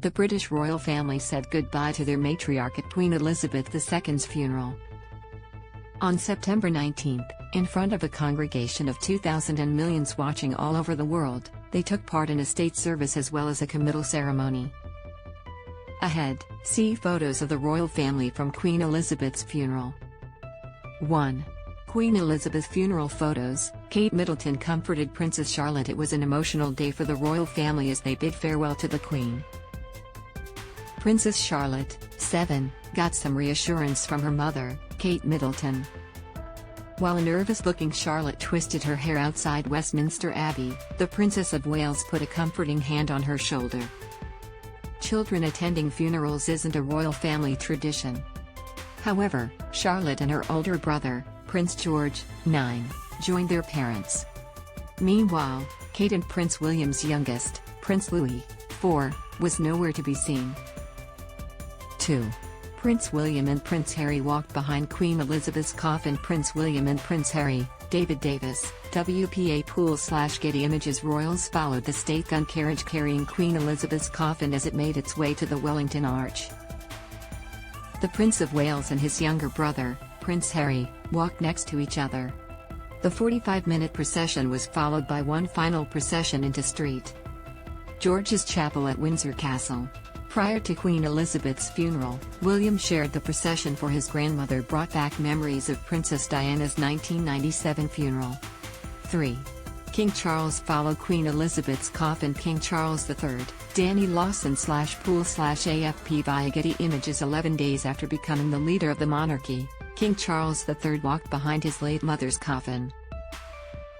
The British royal family said goodbye to their matriarch at Queen Elizabeth II's funeral. On September 19, in front of a congregation of 2,000 and millions watching all over the world, they took part in a state service as well as a committal ceremony. Ahead, see photos of the royal family from Queen Elizabeth's funeral. 1. Queen Elizabeth funeral photos. Kate Middleton comforted Princess Charlotte. It was an emotional day for the royal family as they bid farewell to the Queen. Princess Charlotte, 7, got some reassurance from her mother, Kate Middleton. While a nervous-looking Charlotte twisted her hair outside Westminster Abbey, the Princess of Wales put a comforting hand on her shoulder. Children attending funerals isn't a royal family tradition. However, Charlotte and her older brother, Prince George, 9, joined their parents. Meanwhile, Kate and Prince William's youngest, Prince Louis, 4, was nowhere to be seen. 2. Prince William and Prince Harry walked behind Queen Elizabeth's coffin. Prince William and Prince Harry, David Davis, WPA Pool/Getty Images. Royals followed the state gun carriage carrying Queen Elizabeth's coffin as it made its way to the Wellington Arch. The Prince of Wales and his younger brother, Prince Harry, walked next to each other. The 45-minute procession was followed by one final procession into St. George's Chapel at Windsor Castle. Prior to Queen Elizabeth's funeral, William shared the procession for his grandmother, brought back memories of Princess Diana's 1997 funeral. 3. King Charles followed Queen Elizabeth's coffin. King Charles III, Danny Lawson/Pool/AFP via Getty Images. 11 days after becoming the leader of the monarchy, King Charles III walked behind his late mother's coffin.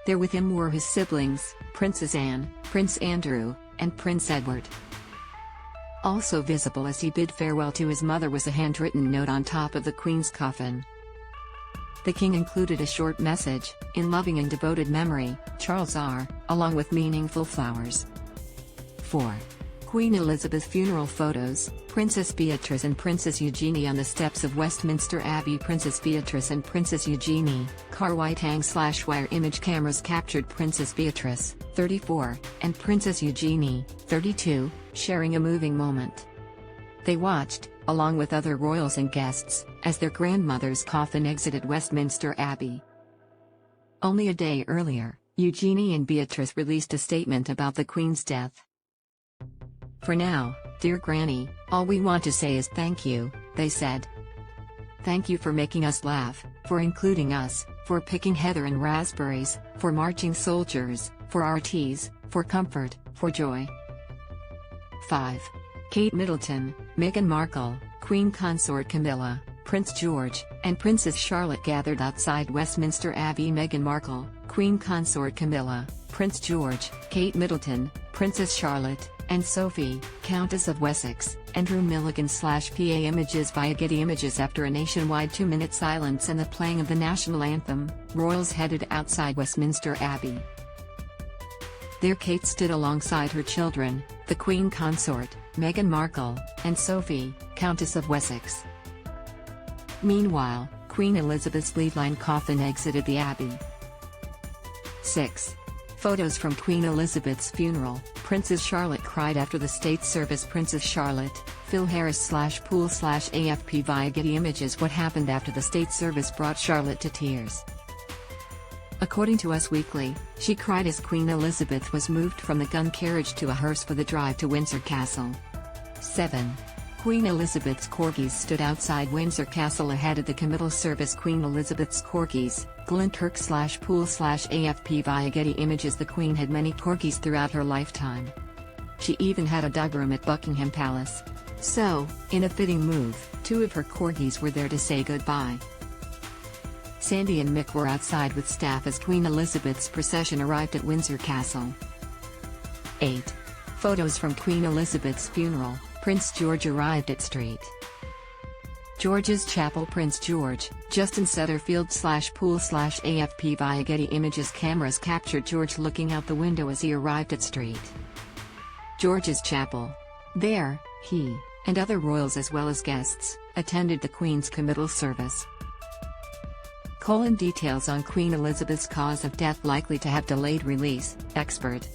There with him were his siblings, Princess Anne, Prince Andrew, and Prince Edward. Also visible as he bid farewell to his mother was a handwritten note on top of the Queen's coffin. The King included a short message, "In loving and devoted memory, Charles R," along with meaningful flowers. 4. Queen Elizabeth funeral photos. Princess Beatrice and Princess Eugenie on the steps of Westminster Abbey. Princess Beatrice and Princess Eugenie, car white hang/wire image cameras captured Princess Beatrice, 34, and Princess Eugenie, 32, sharing a moving moment. They watched, along with other royals and guests, as their grandmother's coffin exited Westminster Abbey. Only a day earlier, Eugenie and Beatrice released a statement about the Queen's death. "For now, dear Granny, all we want to say is thank you," they said. "Thank you for making us laugh, for including us, for picking heather and raspberries, for marching soldiers, for our teas, for comfort, for joy." 5. Kate Middleton, Meghan Markle, Queen Consort Camilla, Prince George, and Princess Charlotte gathered outside Westminster Abbey. Meghan Markle, Queen Consort Camilla, Prince George, Kate Middleton, Princess Charlotte, and Sophie, Countess of Wessex, Andrew Milligan/PA Images via Getty Images. After a nationwide 2-minute silence and the playing of the national anthem, royals headed outside Westminster Abbey. There Kate stood alongside her children, the Queen Consort, Meghan Markle, and Sophie, Countess of Wessex. Meanwhile, Queen Elizabeth's lead-line coffin exited the Abbey. 6. Photos from Queen Elizabeth's funeral. Princess Charlotte cried after the state service. Princess Charlotte, Phil Harris/Pool/AFP via Getty Images. What happened after the state service brought Charlotte to tears. According to Us Weekly, she cried as Queen Elizabeth was moved from the gun carriage to a hearse for the drive to Windsor Castle. 7. Queen Elizabeth's corgis stood outside Windsor Castle ahead of the committal service. Queen Elizabeth's corgis, Glenn Turk/Pool/AFP via Getty Images. The Queen had many corgis throughout her lifetime. She even had a dog room at Buckingham Palace. So, in a fitting move, 2 of her corgis were there to say goodbye. Sandy and Mick were outside with staff as Queen Elizabeth's procession arrived at Windsor Castle. 8. Photos from Queen Elizabeth's funeral. Prince George arrived at St. George's Chapel. Prince George, Justin Sutherfield/Pool/AFP via Getty Images. Cameras captured George looking out the window as he arrived at St. George's Chapel. There, he, and other royals as well as guests, attended the Queen's committal service. Details on Queen Elizabeth's cause of death likely to have delayed release, expert.